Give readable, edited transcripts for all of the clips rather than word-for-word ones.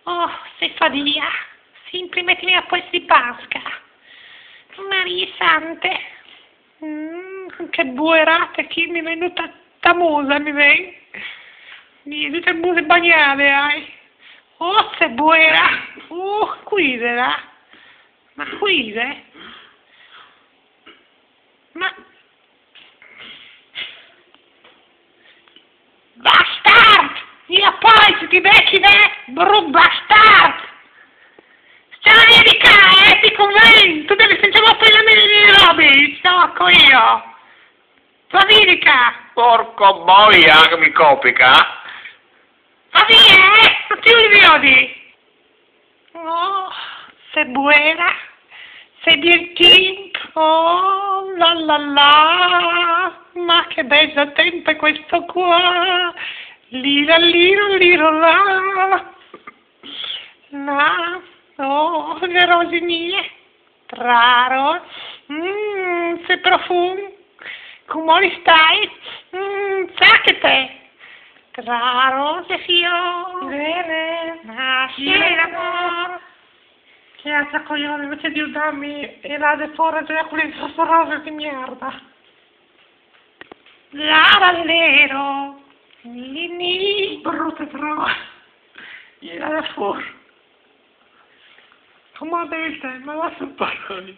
Oh, se fadia, sempre mettimi a posto di pasca. Maria Sante. Che buerate, chi mi è venuta tamosa, mi viene. Tutte muse bagnate, Oh, se buera. Quidera. Ma quide? Ma... Bastard! Io poi se ti becchi te, bastard! Stiamo via di qua, ti conviene! Tu devi sentire un po' di robe, stacco io! Va via di qua! Porco boia che mi copica! Va via, non ti idioti! Oh, sei buona! Sei divertente! Oh, la la la! Ma che bel tempo è questo qua! Lira liro liro la! La! Oh, le rose mie! Raro! Sei profumo! Come stai? Sa che te! Tra rose e fiori! Bene! Nasce l'amore! Che altra coglione, invece di aiutarmi e la defora già con le sue rose di merda! Lavallero! Nini! Brutte trova! Gliela fuori! Come devi te? Ma va su parole!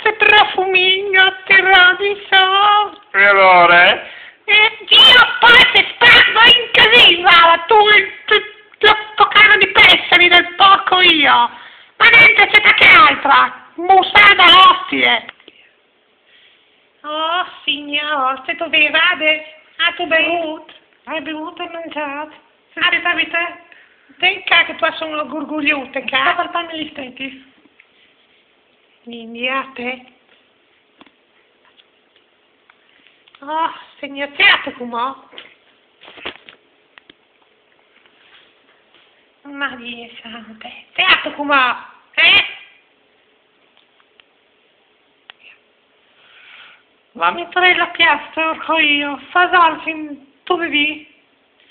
Se profumino atterrato di sole! E allora? Dio poi se spazzo in casina! Tu caro di pesseri del porco io! Ma dentro c'è che altra! Musada ostie! Oh signor, se dove vade? Tu bevuto? Hai bevuto e mangiato? Se Ah, aspettavi te? Tenca che tu sono gurgugliute, Sta cara! palpando gli stenti? Indiate. Oh, signor teatro come? Maria Sante. Teatro come? La metterei la piastra, orco io. Fa salvi, tu vedi?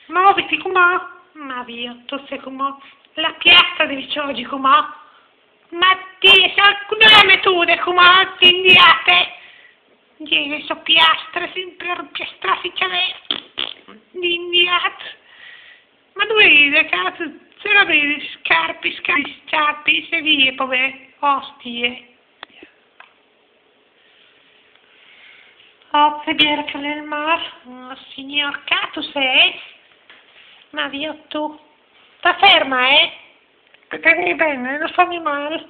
Muoviti come? Ma via, tu sei come? La piastra devi oggi come? Ma ti sai come tu, come? Ti indiate. Vieni so piastre, sempre piastrati c'è l'indiato. Ma dove ride, cazzo? Se la vedi, scarpi, se vie, poi ostie. Oh, se viene che nel mar. Oh, signor Cato sei? Ma via tu. Sta ferma, Petegni bene, non fammi male.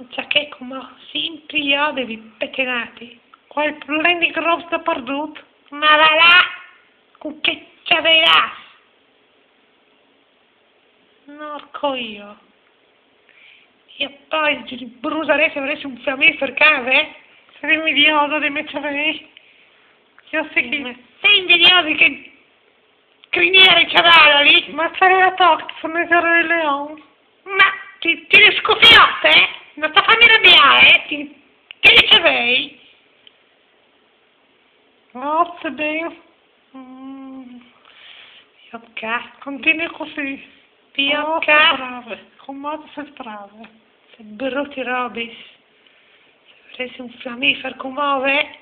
Già che come sempre io devi pettinati. Quel prendi grosso da perduto. Ma va là, con che c'averà? Norco io. Io poi ti brucerei se avessi un fiammifero casa, Sei invidioso di me c'avevi. Io sei chi. Sei invidioso che criniere c'aveva lì? Ma fare la tocca, fornitore del leone. Ma ti le scoffiotte? Non sta fammi arrabbiare, ti ricevei? Oh, se bene. Io cazzo, Continui così. io Oh, cazzo, sei brave. Con modo sei brave. se brutti robis. Se avessi un fiammifero come